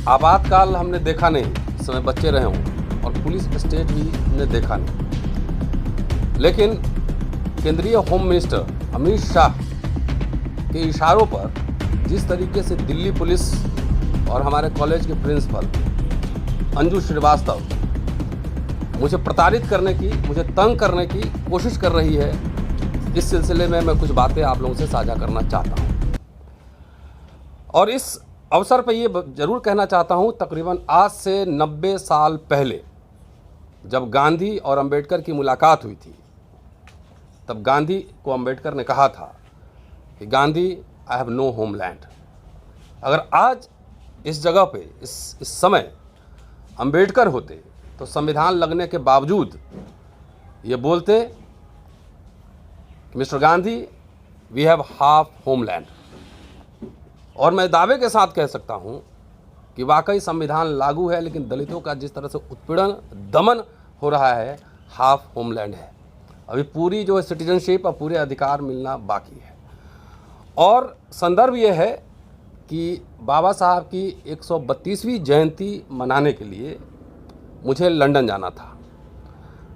आपातकाल हमने देखा नहीं, इस समय बच्चे रहे हों, और पुलिस स्टेट भी हमने देखा नहीं। लेकिन केंद्रीय होम मिनिस्टर अमित शाह के इशारों पर जिस तरीके से दिल्ली पुलिस और हमारे कॉलेज के प्रिंसिपल अंजू श्रीवास्तव मुझे प्रताड़ित करने की, मुझे तंग करने की कोशिश कर रही है, इस सिलसिले में मैं कुछ बातें आप लोगों से साझा करना चाहता हूँ। और इस अवसर पर ये जरूर कहना चाहता हूँ, तकरीबन आज से 90 साल पहले जब गांधी और अंबेडकर की मुलाकात हुई थी, तब गांधी को अंबेडकर ने कहा था कि Gandhi, I have no homeland. अगर आज इस जगह पे इस समय अंबेडकर होते तो संविधान लगने के बावजूद ये बोलते कि mister Gandhi, we have half homeland. और मैं दावे के साथ कह सकता हूं कि वाकई संविधान लागू है, लेकिन दलितों का जिस तरह से उत्पीड़न, दमन हो रहा है, हाफ होमलैंड है। अभी पूरी जो सिटीजनशिप और पूरे अधिकार मिलना बाकी है। और संदर्भ ये है कि बाबा साहब की 132वीं जयंती मनाने के लिए मुझे लंदन जाना था।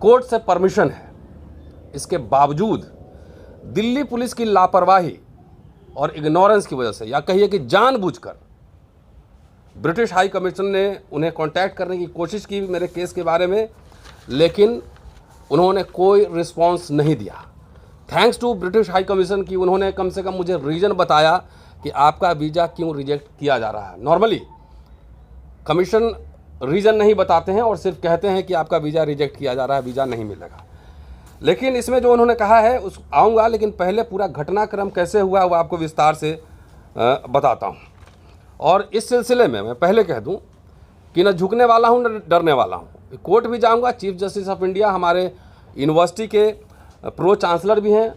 कोर्ट से परमिशन है, इसके बावजूद दिल्ली पुलिस की लापरवाही और इग्नोरेंस की वजह से, या कहिए कि जानबूझकर, ब्रिटिश हाई कमीशन ने उन्हें कांटेक्ट करने की कोशिश की मेरे केस के बारे में, लेकिन उन्होंने कोई रिस्पांस नहीं दिया। Thanks to British high commission की उन्होंने कम से कम मुझे रीज़न बताया कि आपका वीज़ा क्यों रिजेक्ट किया जा रहा है। नॉर्मली कमीशन रीज़न नहीं बताते हैं और सिर्फ कहते हैं कि आपका वीज़ा रिजेक्ट किया जा रहा है, वीज़ा नहीं मिलेगा। लेकिन इसमें जो उन्होंने कहा है उस आऊँगा, लेकिन पहले पूरा घटनाक्रम कैसे हुआ वो आपको विस्तार से बताता हूँ। और इस सिलसिले में मैं पहले कह दूँ कि न झुकने वाला हूँ न डरने वाला हूँ। कोर्ट भी जाऊँगा, चीफ जस्टिस ऑफ इंडिया हमारे यूनिवर्सिटी के प्रो चांसलर भी हैं,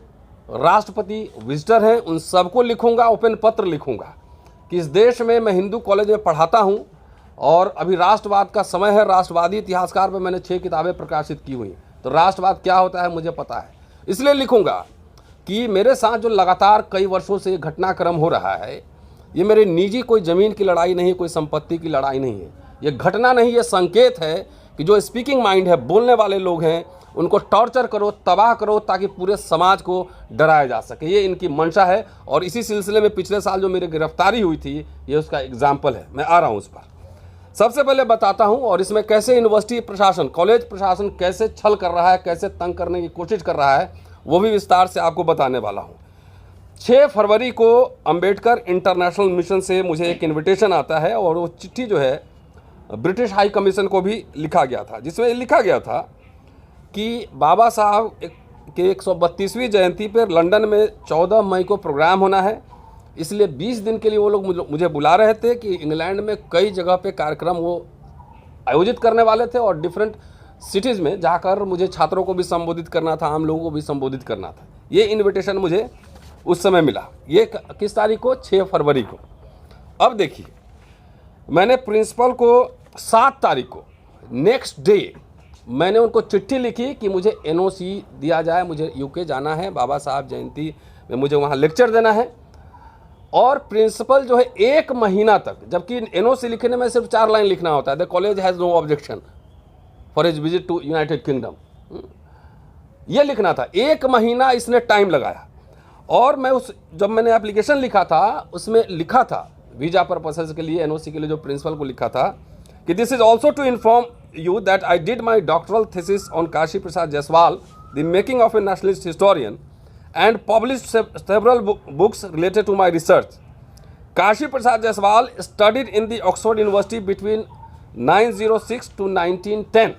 राष्ट्रपति विजिटर हैं, उन सबको लिखूँगा, ओपन पत्र लिखूँगा कि इस देश में मैं हिंदू कॉलेज में पढ़ाता हूँ और अभी राष्ट्रवाद का समय है। राष्ट्रवादी इतिहासकार पर मैंने 6 किताबें प्रकाशित की हुई, तो राष्ट्रवाद क्या होता है मुझे पता है। इसलिए लिखूंगा कि मेरे साथ जो लगातार कई वर्षों से घटनाक्रम हो रहा है, ये मेरे निजी कोई ज़मीन की लड़ाई नहीं, कोई संपत्ति की लड़ाई नहीं है। ये घटना नहीं, ये संकेत है कि जो स्पीकिंग माइंड है, बोलने वाले लोग हैं, उनको टॉर्चर करो, तबाह करो, ताकि पूरे समाज को डराया जा सके। ये इनकी मंशा है। और इसी सिलसिले में पिछले साल जो मेरी गिरफ्तारी हुई थी, ये उसका एग्जाम्पल है। मैं आ रहा हूँ उस पर। सबसे पहले बताता हूं, और इसमें कैसे यूनिवर्सिटी प्रशासन, कॉलेज प्रशासन कैसे छल कर रहा है, कैसे तंग करने की कोशिश कर रहा है, वो भी विस्तार से आपको बताने वाला हूं। 6 फरवरी को अंबेडकर इंटरनेशनल मिशन से मुझे एक इनविटेशन आता है, और वो चिट्ठी जो है ब्रिटिश हाई कमीशन को भी लिखा गया था, जिसमें लिखा गया था कि बाबा साहब के 132वीं जयंती पर लंदन में 14 मई को प्रोग्राम होना है। इसलिए 20 दिन के लिए वो लोग मुझे बुला रहे थे कि इंग्लैंड में कई जगह पे कार्यक्रम वो आयोजित करने वाले थे, और डिफरेंट सिटीज़ में जाकर मुझे छात्रों को भी संबोधित करना था, आम लोगों को भी संबोधित करना था। ये इनविटेशन मुझे उस समय मिला। ये किस तारीख को? 6 फरवरी को। अब देखिए, मैंने प्रिंसिपल को 7 तारीख को, नेक्स्ट डे, मैंने उनको चिट्ठी लिखी कि मुझे NOC दिया जाए, मुझे UK जाना है, बाबा साहब जयंती में मुझे वहाँ लेक्चर देना है। और प्रिंसिपल जो है 1 महीना तक, जबकि NOC लिखने में सिर्फ 4 लाइन लिखना होता है, the college has no objection for his visit to United Kingdom, ये लिखना था। 1 महीना इसने टाइम लगाया। और मैं जब मैंने एप्लीकेशन लिखा था, उसमें लिखा था वीज़ा पर्पसेस के लिए, NOC के लिए, जो प्रिंसिपल को लिखा था कि this is also to inform you that I did my doctoral thesis on Kashi Prasad Jayaswal, the making of a nationalist historian, and published several books related to my research. Kashi Prasad Jaiswal studied in the Oxford University between 906 to 1910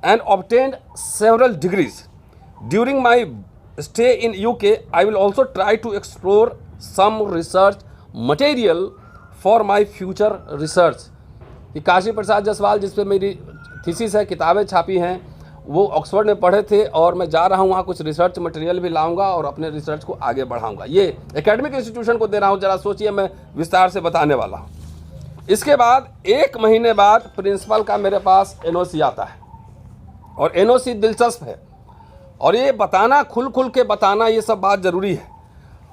and obtained several degrees. During my stay in UK, I will also try to explore some research material for my future research. कि काशी प्रसाद जायसवाल, जिस पे मेरी thesis है, किताबें छापी हैं, वो Oxford में पढ़े थे, और मैं जा रहा हूँ वहाँ कुछ रिसर्च मटेरियल भी लाऊंगा और अपने रिसर्च को आगे बढ़ाऊंगा। ये एकेडमिक इंस्टीट्यूशन को दे रहा हूँ, जरा सोचिए, मैं विस्तार से बताने वाला हूँ। इसके बाद 1 महीने बाद प्रिंसिपल का मेरे पास NOC आता है, और NOC दिलचस्प है, और ये बताना, खुल के बताना, ये सब बात ज़रूरी है।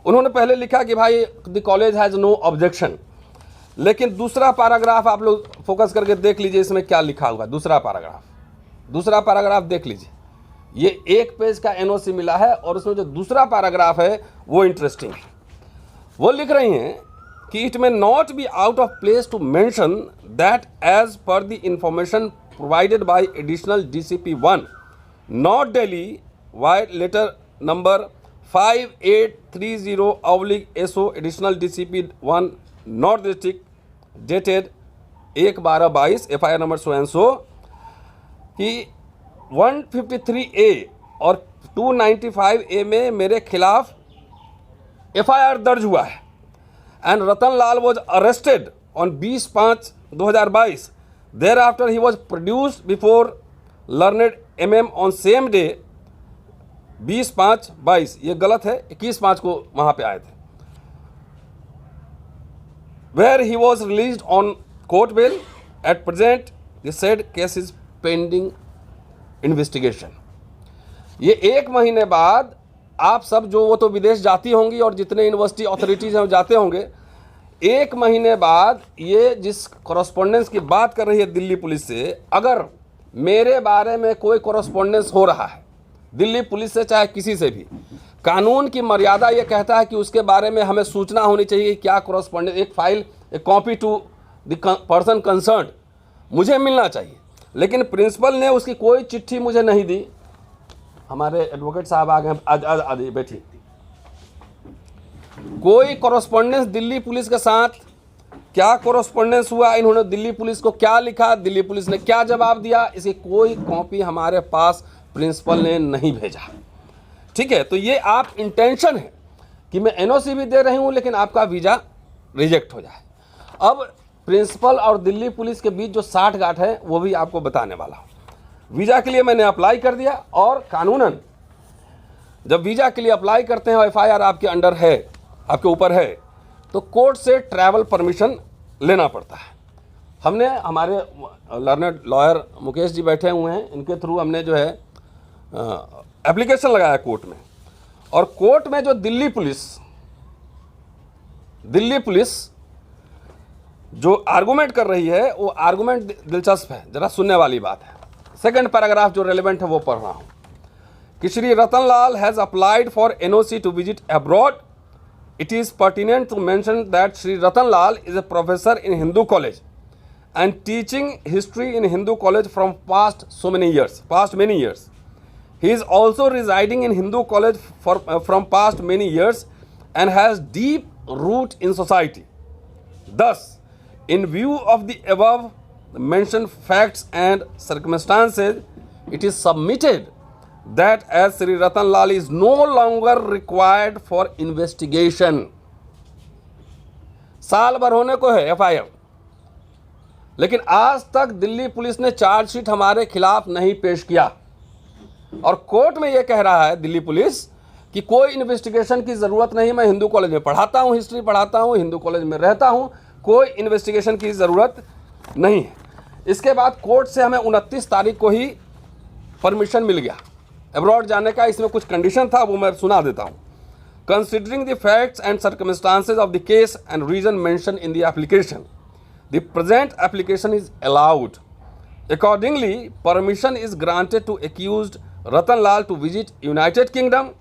उन्होंने पहले लिखा कि भाई the college has no objection, लेकिन दूसरा पैराग्राफ आप लोग फोकस करके देख लीजिए, इसमें क्या लिखा हुआ है। दूसरा पैराग्राफ देख लीजिए। ये एक पेज का एनओसी मिला है और उसमें जो दूसरा पैराग्राफ है वो इंटरेस्टिंग है। वो लिख रही हैं कि it may not be out of place to mention that as per the information provided by additional DCP 1 north Delhi vide letter number 5830/SO additional DCP 1 north district dated 1/12/22 FIR number so and so कि 153A और 295A में मेरे खिलाफ FIR दर्ज हुआ है and Ratan Lal was arrested on 20/5/2022। Thereafter he was produced before learned MM on same day 20/5/22। ये गलत है, 21/5 को वहाँ पे आए थे। Where he was released on court bail. At present the said case is pending investigation. ये 1 महीने बाद आप सब जो वो तो विदेश जाती होंगी और जितने यूनिवर्सिटी अथॉरिटीज़ हैं वो जाते होंगे, 1 महीने बाद ये जिस कॉरेस्पॉन्डेंस की बात कर रही है दिल्ली पुलिस से, अगर मेरे बारे में कोई कॉरेस्पॉन्डेंस हो रहा है दिल्ली पुलिस से चाहे किसी से भी, कानून की मर्यादा ये कहता है कि उसके बारे में हमें सूचना होनी चाहिए। क्या कॉरेस्पॉन्डेंस, एक फाइल, एक copy to the person concerned मुझे मिलना चाहिए। लेकिन प्रिंसिपल ने उसकी कोई चिट्ठी मुझे नहीं दी। हमारे एडवोकेट साहब आ गए, आज बैठी। कोई कॉरेस्पॉन्डेंस दिल्ली पुलिस के साथ, क्या कॉरेस्पॉन्डेंस हुआ, इन्होंने दिल्ली पुलिस को क्या लिखा, दिल्ली पुलिस ने क्या जवाब दिया, इसकी कोई कॉपी हमारे पास प्रिंसिपल ने नहीं भेजा। ठीक है, तो ये आप इंटेंशन है कि मैं NOC भी दे रही हूँ लेकिन आपका वीज़ा रिजेक्ट हो जाए। अब प्रिंसिपल और दिल्ली पुलिस के बीच जो साठ-गांठ है वो भी आपको बताने वाला हूँ। वीज़ा के लिए मैंने अप्लाई कर दिया और कानूनन जब वीज़ा के लिए अप्लाई करते हैं और FIR आपके अंडर है, आपके ऊपर है, तो कोर्ट से ट्रैवल परमिशन लेना पड़ता है। हमने, हमारे लर्नेड लॉयर मुकेश जी बैठे हुए हैं, इनके थ्रू हमने जो है एप्लीकेशन लगाया कोर्ट में। और कोर्ट में जो दिल्ली पुलिस जो आर्गूमेंट कर रही है वो आर्गूमेंट दिलचस्प है, जरा सुनने वाली बात है। सेकंड पैराग्राफ जो रेलेवेंट है वो पढ़ रहा हूं कि Shri Ratan Lal has applied for NOC to visit abroad. It is pertinent to mention that Shri Ratan Lal is a professor in Hindu College and teaching history in Hindu College from past many years. He is also residing in Hindu college from past many years and has deep root in society. Thus, in view of the above mentioned facts and circumstances, it is submitted that as Sri Ratan Lal is no longer required for investigation. साल भर होने को है FIR, लेकिन आज तक Delhi police ने chargesheet हमारे खिलाफ नहीं पेश किया और कोर्ट में यह कह रहा है दिल्ली पुलिस कि कोई इन्वेस्टिगेशन की ज़रूरत नहीं। मैं हिंदू कॉलेज में पढ़ाता हूँ, हिस्ट्री पढ़ाता हूँ, हिंदू कॉलेज में रहता हूँ, कोई इन्वेस्टिगेशन की ज़रूरत नहीं है। इसके बाद कोर्ट से हमें 29 तारीख को ही परमिशन मिल गया अब्रॉड जाने का। इसमें कुछ कंडीशन था, वो मैं सुना देता हूँ। Considering the facts and circumstances of the case and reason mention in the application, the present application is allowed. Accordingly, permission is granted to accused Ratan Lal to visit United Kingdom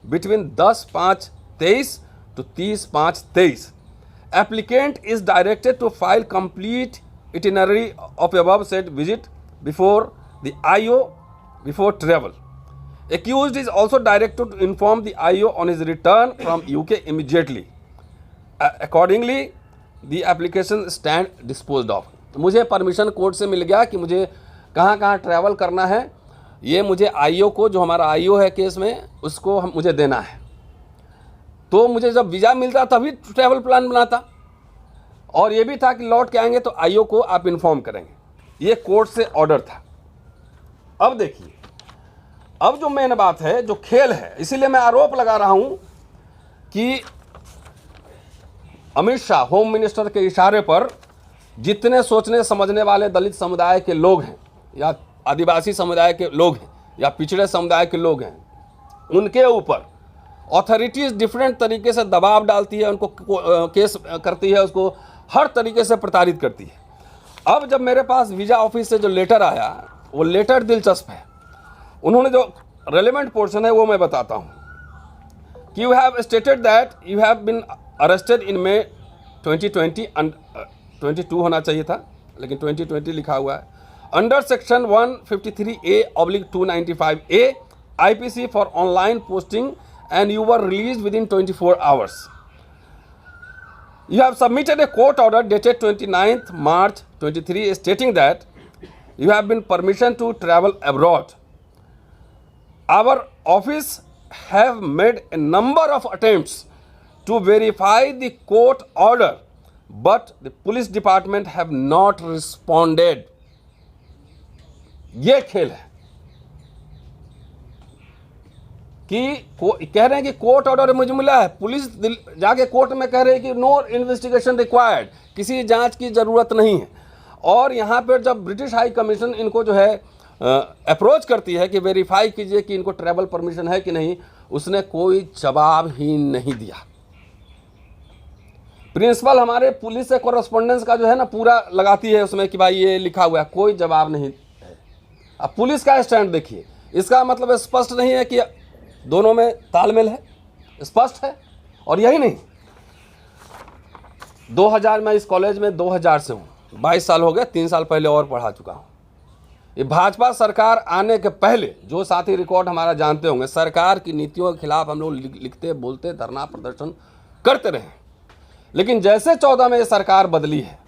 between 10/5/23 to 30/5/23. Applicant is directed to file complete itinerary of above said visit before the IO before travel. Accused is also directed to inform the IO on his return from UK immediately. Accordingly, the application stand disposed of. मुझे permission court से मिल गया कि मुझे कहाँ कहाँ travel करना है। ये मुझे IO को, जो हमारा IO है केस में, उसको मुझे देना है। तो मुझे जब वीज़ा मिलता तभी ट्रैवल प्लान बनाता, और ये भी था कि लौट के आएंगे तो IO को आप इन्फॉर्म करेंगे। ये कोर्ट से ऑर्डर था। अब देखिए, अब जो मेन बात है, जो खेल है, इसीलिए मैं आरोप लगा रहा हूँ कि अमित शाह होम मिनिस्टर के इशारे पर जितने सोचने समझने वाले दलित समुदाय के लोग हैं, या आदिवासी समुदाय के लोग हैं, या पिछड़े समुदाय के लोग हैं, उनके ऊपर अथॉरिटीज़ डिफरेंट तरीके से दबाव डालती है, उनको केस करती है, उसको हर तरीके से प्रताड़ित करती है। अब जब मेरे पास वीज़ा ऑफिस से जो लेटर आया, वो लेटर दिलचस्प है। उन्होंने जो रेलेवेंट पोर्शन है वो मैं बताता हूँ कि you have stated that you have been arrested in May 2020 22 होना चाहिए था, लेकिन 2020 लिखा हुआ है, under section 153A/295A IPC for online posting and you were release with in 24 hours. You have submitted a court order dated 29th March 23 stating that you have been permission to travel abroad. Our office have made a number of attempts to verify the court order, but the police department have not responded. ये खेल है कि कह रहे हैं कि court order मुझे मिला है, पुलिस जाके कोर्ट में कह रही है कि नो इन्वेस्टिगेशन रिक्वायर्ड, किसी जांच की ज़रूरत नहीं है। और यहाँ पर जब ब्रिटिश हाई कमीशन इनको जो है अप्रोच करती है कि वेरीफाई कीजिए कि इनको ट्रैवल परमिशन है कि नहीं, उसने कोई जवाब ही नहीं दिया। प्रिंसिपल हमारे पुलिस से कॉरेस्पॉन्डेंस का जो है ना पूरा लगाती है उसमें कि भाई ये लिखा हुआ है, कोई जवाब नहीं है। अब पुलिस का स्टैंड देखिए, इसका मतलब स्पष्ट नहीं है कि दोनों में तालमेल है, स्पष्ट है। और यही नहीं, 2000 में इस कॉलेज में 2000 से हूँ, 22 साल हो गए, 3 साल पहले और पढ़ा चुका हूँ। ये भाजपा सरकार आने के पहले जो साथी रिकॉर्ड हमारा जानते होंगे, सरकार की नीतियों के खिलाफ हम लोग लिखते बोलते धरना प्रदर्शन करते रहे। लेकिन जैसे 14 में ये सरकार बदली है,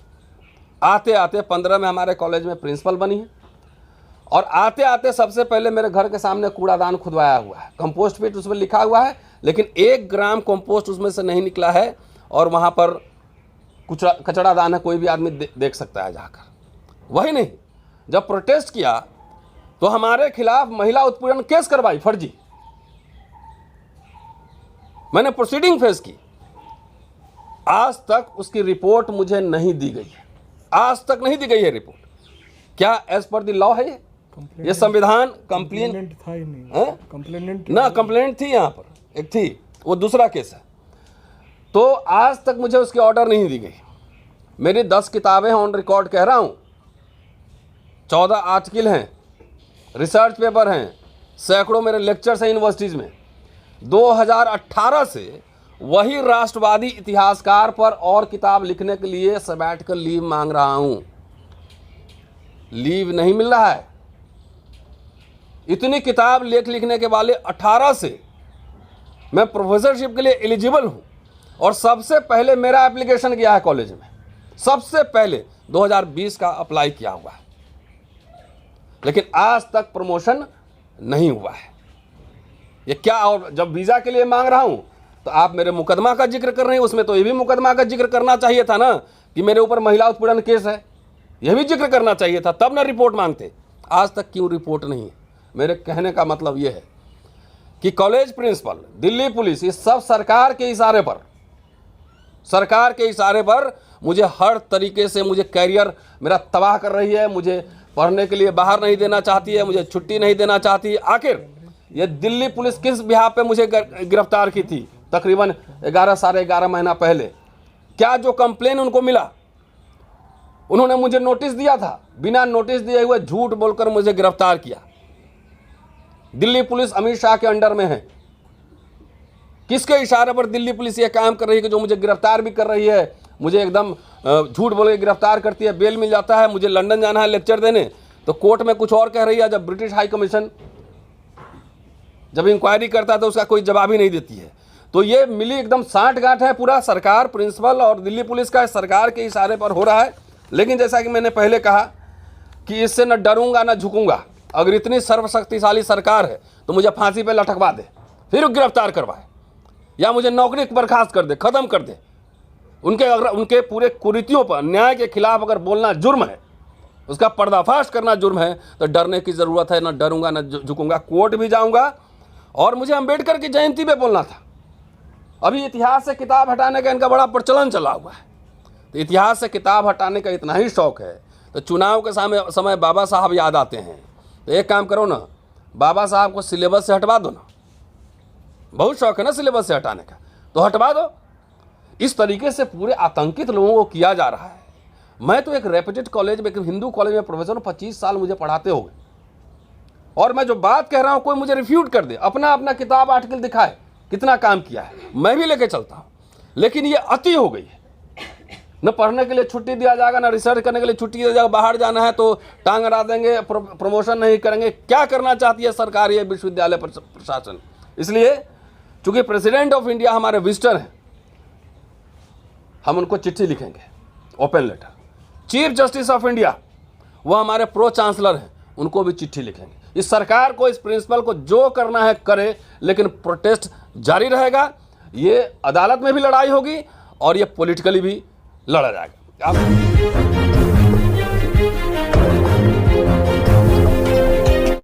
आते आते 15 में हमारे कॉलेज में प्रिंसिपल बनी है, और आते आते सबसे पहले मेरे घर के सामने कूड़ादान खुदवाया हुआ है, कंपोस्ट पिट उसमें लिखा हुआ है, लेकिन 1 ग्राम कंपोस्ट उसमें से नहीं निकला है। और वहाँ पर कचरा दान है, कोई भी आदमी देख सकता है जाकर। वही नहीं, जब प्रोटेस्ट किया तो हमारे खिलाफ महिला उत्पीड़न केस करवाई फर्जी, मैंने प्रोसीडिंग फेस की। आज तक उसकी रिपोर्ट मुझे नहीं दी गई है, आज तक नहीं दी गई है रिपोर्ट। क्या एज पर द लॉ है ये संविधान? कंप्लेंट था ही नहीं, कंप्लेंट ना, कंप्लेंट थी यहाँ पर, एक थी, वो दूसरा केस है। तो आज तक मुझे उसकी ऑर्डर नहीं दी गई। मेरी 10 किताबें हैं ऑन रिकॉर्ड, कह रहा हूँ, 14 आर्टिकल हैं, रिसर्च पेपर हैं, सैकड़ों मेरे लेक्चर्स हैं यूनिवर्सिटीज़ में। 2018 से वही राष्ट्रवादी इतिहासकार पर और किताब लिखने के लिए सबैटिकल लीव मांग रहा हूँ, लीव नहीं मिल रहा है। इतनी किताब लिखने के वाले 18 से मैं प्रोफेसरशिप के लिए एलिजिबल हूँ, और सबसे पहले मेरा एप्लीकेशन किया है कॉलेज में, सबसे पहले 2020 का अप्लाई किया हुआ है, लेकिन आज तक प्रमोशन नहीं हुआ है। ये क्या? और जब वीज़ा के लिए मांग रहा हूँ तो आप मेरे मुकदमा का जिक्र कर रहे हैं, उसमें तो ये भी मुकदमा का जिक्र करना चाहिए था ना कि मेरे ऊपर महिला उत्पीड़न केस है, यह भी जिक्र करना चाहिए था, तब ना रिपोर्ट मांगते। आज तक क्यों रिपोर्ट नहीं है? मेरे कहने का मतलब यह है कि कॉलेज प्रिंसिपल, दिल्ली पुलिस, ये सब सरकार के इशारे पर मुझे हर तरीके से, मुझे कैरियर मेरा तबाह कर रही है, मुझे पढ़ने के लिए बाहर नहीं देना चाहती है, मुझे छुट्टी नहीं देना चाहती। आखिर ये दिल्ली पुलिस किस बिहार पे मुझे गिरफ्तार की थी? तकरीबन 11 साढ़े 11 महीना पहले। क्या जो कंप्लेन उनको मिला, उन्होंने मुझे नोटिस दिया था, बिना नोटिस दिए हुए झूठ बोलकर मुझे गिरफ्तार किया। दिल्ली पुलिस अमित शाह के अंडर में है। किसके इशारे पर दिल्ली पुलिस ये काम कर रही है कि जो मुझे गिरफ्तार भी कर रही है, मुझे एकदम झूठ बोल के गिरफ्तार करती है, बेल मिल जाता है, मुझे लंदन जाना है लेक्चर देने तो कोर्ट में कुछ और कह रही है, जब ब्रिटिश हाई कमीशन जब इंक्वायरी करता है तो उसका कोई जवाब ही नहीं देती है। तो ये मिली एकदम साठ गांठ है, पूरा सरकार, प्रिंसिपल और दिल्ली पुलिस का सरकार के इशारे पर हो रहा है। लेकिन जैसा कि मैंने पहले कहा कि इससे न डरूंगा न झुकूंगा। अगर इतनी सर्वशक्तिशाली सरकार है तो मुझे फांसी पे लटकवा दे, फिर गिरफ्तार करवाए, या मुझे नौकरी बर्खास्त कर दे, ख़त्म कर दे। उनके पूरे कुरीतियों पर, न्याय के खिलाफ अगर बोलना जुर्म है, उसका पर्दाफाश करना जुर्म है, तो डरने की ज़रूरत है। न डरूंगा न झुकूंगा, कोर्ट भी जाऊंगा। और मुझे अंबेडकर की जयंती पे बोलना था। अभी इतिहास से किताब हटाने का इनका बड़ा प्रचलन चला हुआ है। तो इतिहास से किताब हटाने का इतना ही शौक है तो चुनाव के समय बाबा साहब याद आते हैं। तो एक काम करो ना, बाबा साहब को सिलेबस से हटवा दो ना। बहुत शौक है ना सिलेबस से हटाने का, तो हटवा दो। इस तरीके से पूरे आतंकित लोगों को किया जा रहा है। मैं तो एक रेप्यूटेड कॉलेज में, एक हिंदू कॉलेज में प्रोफेसर हूँ, 25 साल मुझे पढ़ाते हो गए, और मैं जो बात कह रहा हूँ कोई मुझे रिफ्यूट कर दे, अपना अपना किताब आर्टिकल दिखाए कितना काम किया है, मैं भी लेके चलता हूँ। लेकिन ये अति हो गई है। न पढ़ने के लिए छुट्टी दिया जाएगा, न रिसर्च करने के लिए छुट्टी दिया जाएगा, बाहर जाना है तो टांग अड़ा देंगे, प्रमोशन नहीं करेंगे। क्या करना चाहती है सरकार, ये विश्वविद्यालय प्रशासन? इसलिए चूंकि प्रेसिडेंट ऑफ इंडिया हमारे विजिटर हैं, हम उनको चिट्ठी लिखेंगे, open letter. Chief justice of India वो हमारे प्रो चांसलर हैं, उनको भी चिट्ठी लिखेंगे। इस सरकार को, इस प्रिंसिपल को जो करना है करे, लेकिन प्रोटेस्ट जारी रहेगा। ये अदालत में भी लड़ाई होगी और ये पॉलिटिकली भी लड़ा जाएगा।